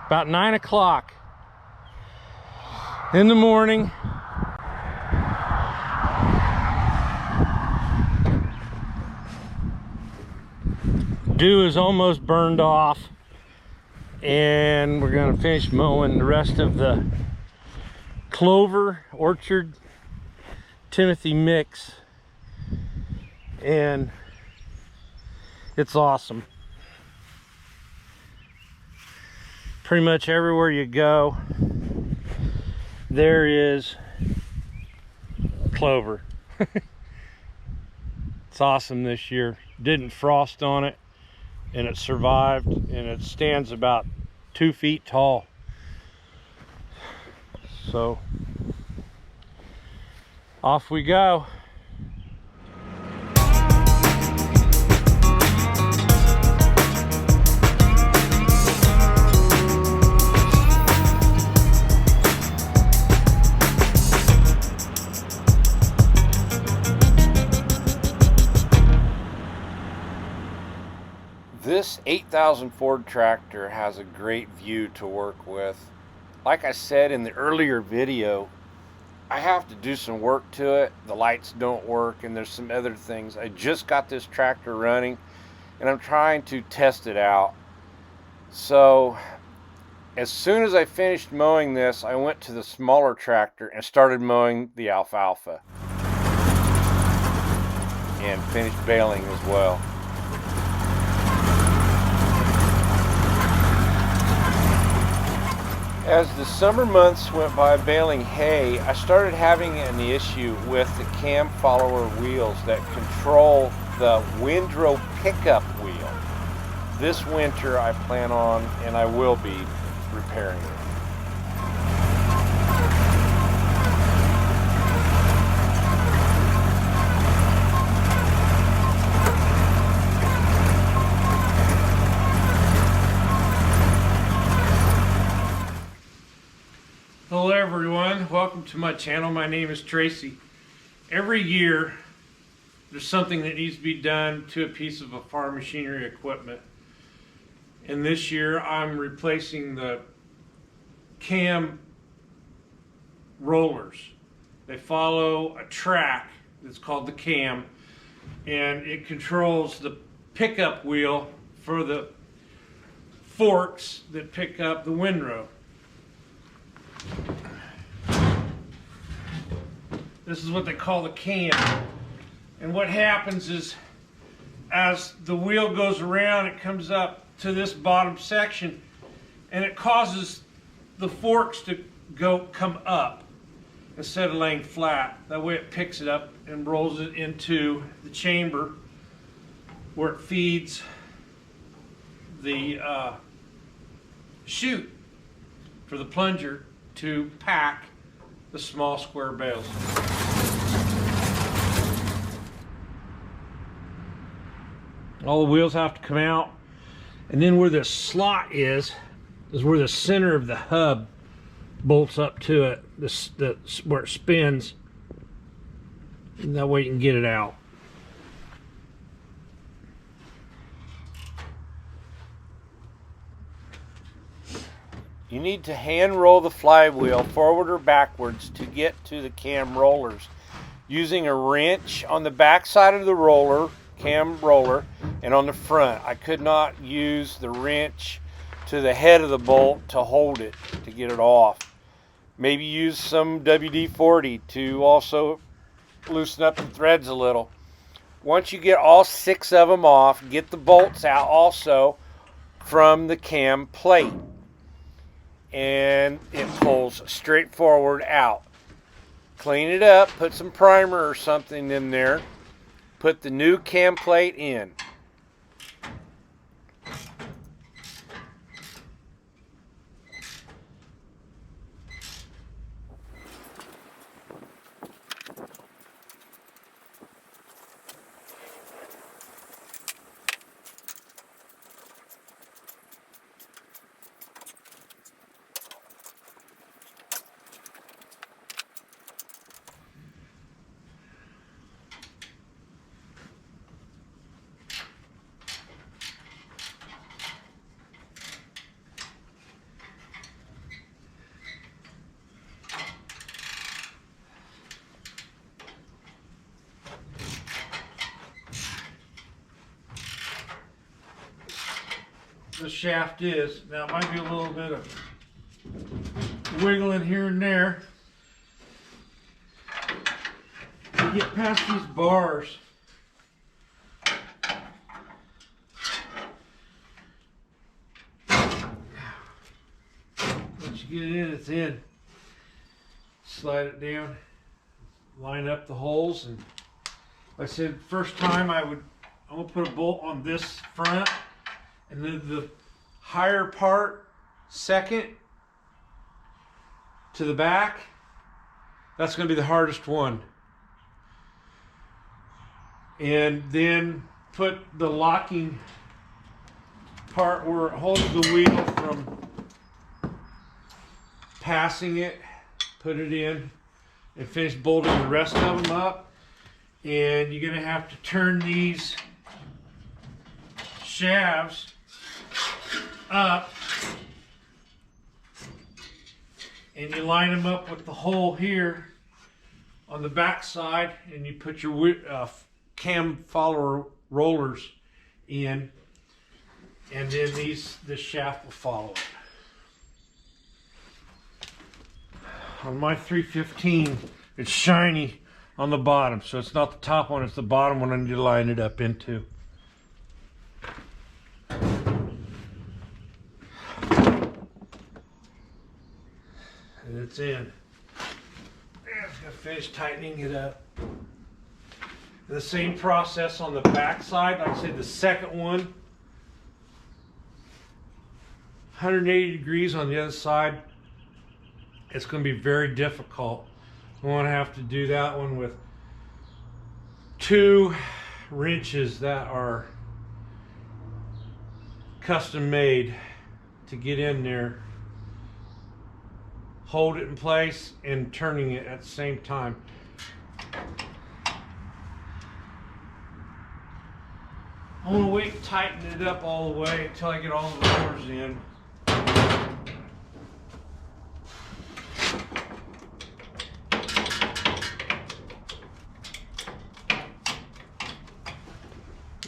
about 9 o'clock in the morning. Dew is almost burned off, and we're going to finish mowing the rest of the clover orchard Timothy mix, and it's awesome. Pretty much everywhere you go, there is clover. It's awesome this year. Didn't frost on it, and it survived, and it stands about 2 feet tall. So off we go. This 8000 Ford tractor has a great view to work with. Like I said in the earlier video, I have to do some work to it. The lights don't work, and there's some other things. I just got this tractor running, and I'm trying to test it out. So as soon as I finished mowing this, I went to the smaller tractor and started mowing the alfalfa, and finished baling as well. As the summer months went by baling hay, I started having an issue with the cam follower wheels that control the Windrow pickup wheel. This winter I plan on, and I will be, repairing it. Hello everyone, welcome to my channel. My name is Tracy. Every year there's something that needs to be done to a piece of a farm machinery equipment. And this year I'm replacing the cam rollers. They follow a track that's called the cam, and it controls the pickup wheel for the forks that pick up the windrow. This is what they call the cam, and what happens is as the wheel goes around, it comes up to this bottom section, and it causes the forks to come up instead of laying flat. That way it picks it up and rolls it into the chamber where it feeds the chute for the plunger to pack the small square bales. All the wheels have to come out, and then where the slot is where the center of the hub bolts up to it. That's where it spins, and that way you can get it out. You need to hand roll the flywheel forward or backwards to get to the cam rollers, using a wrench on the back side of the roller, cam roller, and on the front. I could not use the wrench to the head of the bolt to hold it, to get it off. Maybe use some WD-40 to also loosen up the threads a little. Once you get all 6 of them off, get the bolts out also from the cam plate, and it pulls straight forward out. Clean it up, put some primer or something in there, put the new cam plate in. the shaft is. Now it might be a little bit of wiggling here and there. To get past these bars, once you get it in, it's in. Slide it down, line up the holes, and like I said, first time I'm gonna put a bolt on this front, and then the higher part second to the back. That's gonna be the hardest one. And then put the locking part where it holds the wheel from passing it, put it in, and finish bolting the rest of them up. And you're gonna have to turn these shafts up, and you line them up with the hole here on the back side, and you put your cam follower rollers in, and then this shaft will follow it. On my 315, it's shiny on the bottom, so it's not the top one, it's the bottom one I need to line it up into. And it's in. And I'm just gonna finish tightening it up. And the same process on the back side. Like I said, the second one, 180 degrees on the other side. It's going to be very difficult. We want to have to do that one with 2 wrenches that are custom made to get in there, hold it in place, and turning it at the same time. I'm going to wait and tighten it up all the way until I get all the rollers in.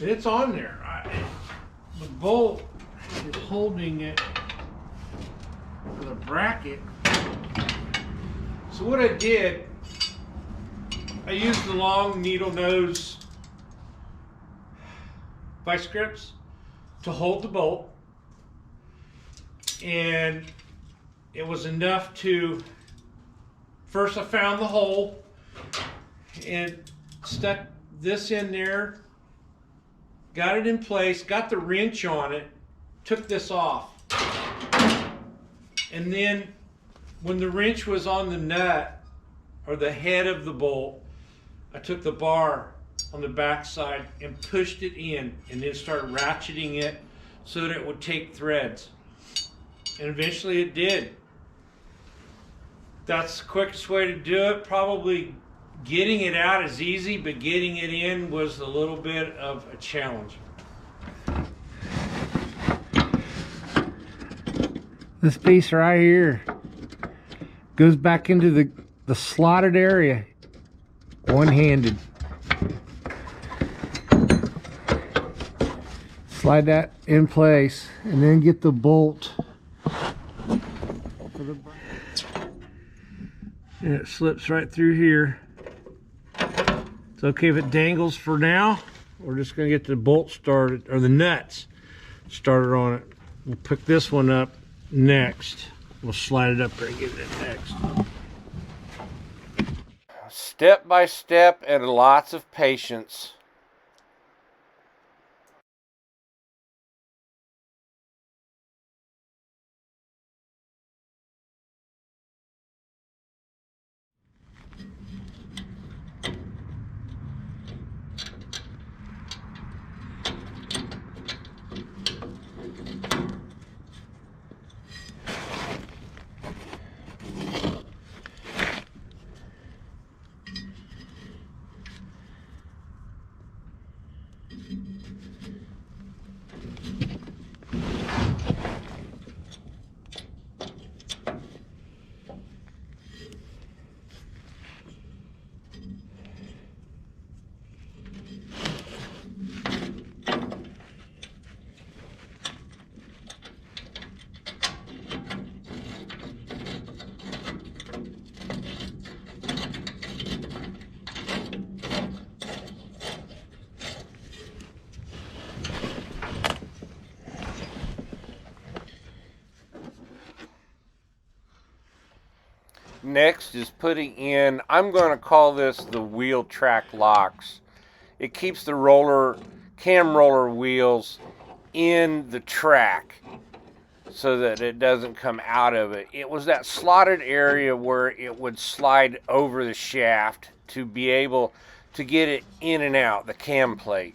It's on there. The bolt is holding it with a bracket. So what I did, I used the long needle nose vice grips to hold the bolt, and it was enough to, first I found the hole and stuck this in there, got it in place, got the wrench on it, took this off, and then when the wrench was on the nut or the head of the bolt, I took the bar on the back side and pushed it in, and then started ratcheting it so that it would take threads, and eventually it did. That's the quickest way to do it. Probably getting it out is easy, but getting it in was a little bit of a challenge. This piece right here goes back into the slotted area one-handed. Slide that in place and then get the bolt. And it slips right through here. It's okay if it dangles for now. We're just going to get the bolt started, or the nuts started on it. We'll pick this one up next. We'll slide it up there and get it next. Step by step and lots of patience. Next is putting in, I'm going to call this the wheel track locks. It keeps the cam roller wheels in the track so that it doesn't come out of it. It was that slotted area where it would slide over the shaft to be able to get it in and out, the cam plate.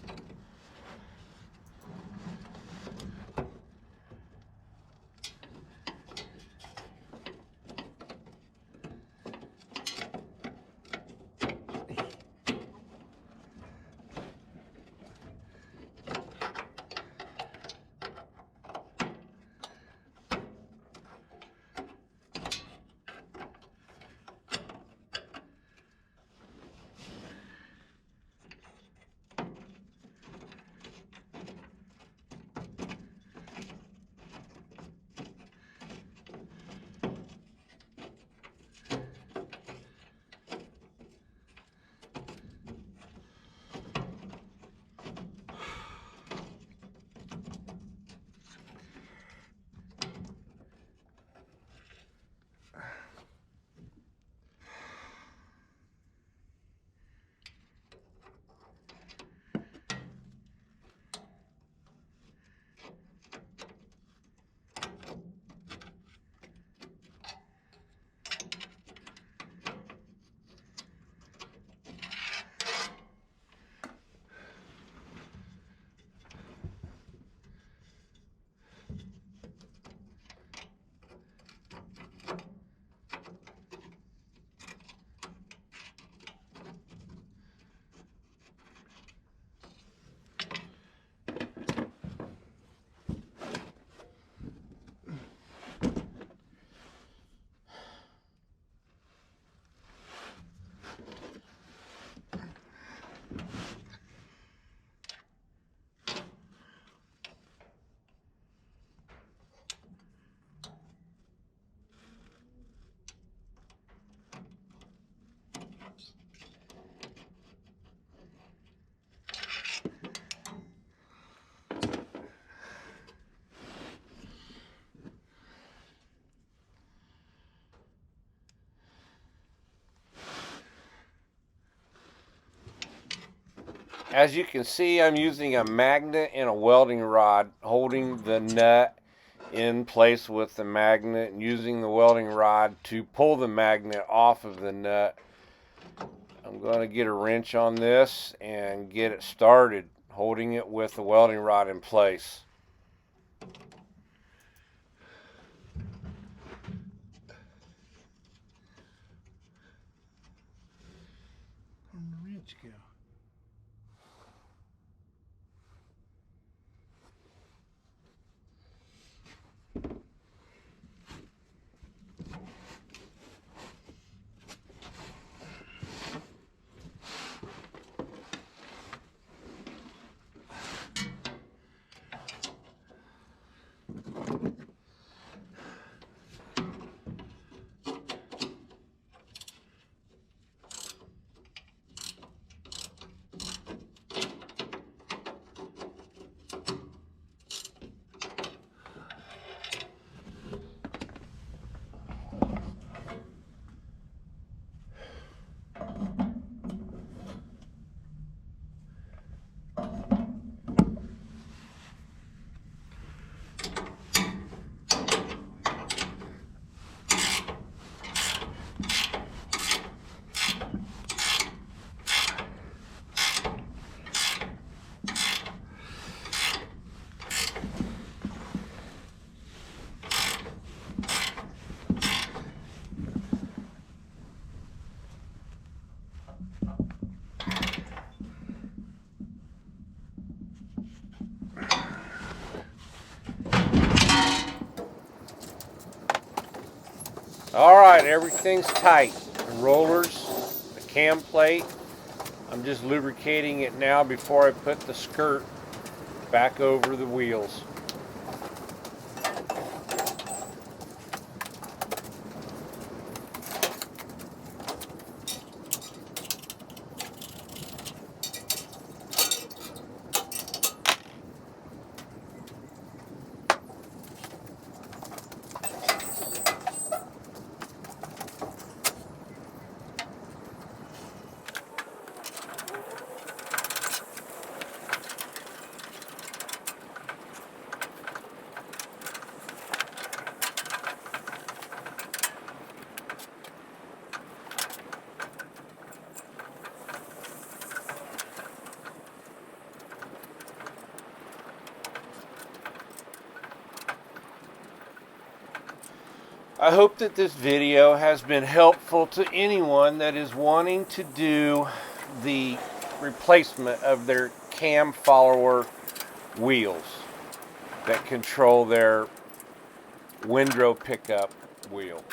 As you can see, I'm using a magnet and a welding rod holding the nut in place with the magnet and using the welding rod to pull the magnet off of the nut. I'm going to get a wrench on this and get it started, holding it with the welding rod in place. Where'd the wrench go? Alright, everything's tight. The rollers, the cam plate. I'm just lubricating it now before I put the skirt back over the wheels. I hope that this video has been helpful to anyone that is wanting to do the replacement of their cam follower wheels that control their Windrow pickup wheel.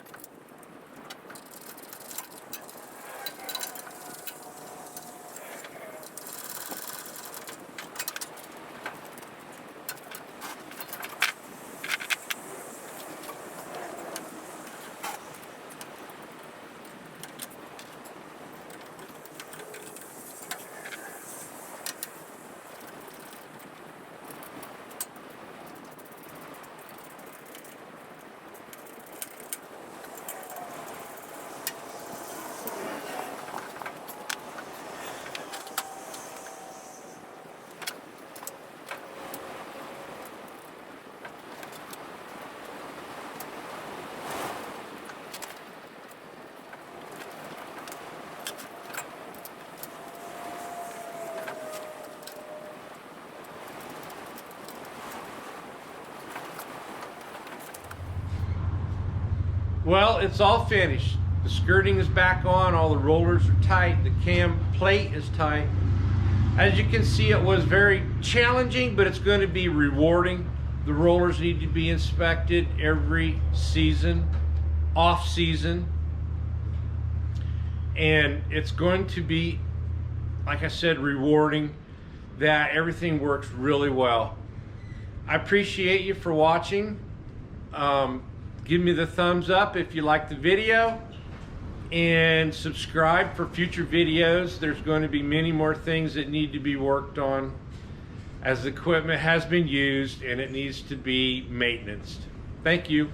Well, it's all finished. The skirting is back on, all the rollers are tight, the cam plate is tight. As you can see, it was very challenging, but it's going to be rewarding. The rollers need to be inspected every season, off season. And it's going to be, like I said, rewarding that everything works really well. I appreciate you for watching. Give me the thumbs up if you like the video, and subscribe for future videos. There's going to be many more things that need to be worked on as the equipment has been used and it needs to be maintained. Thank you.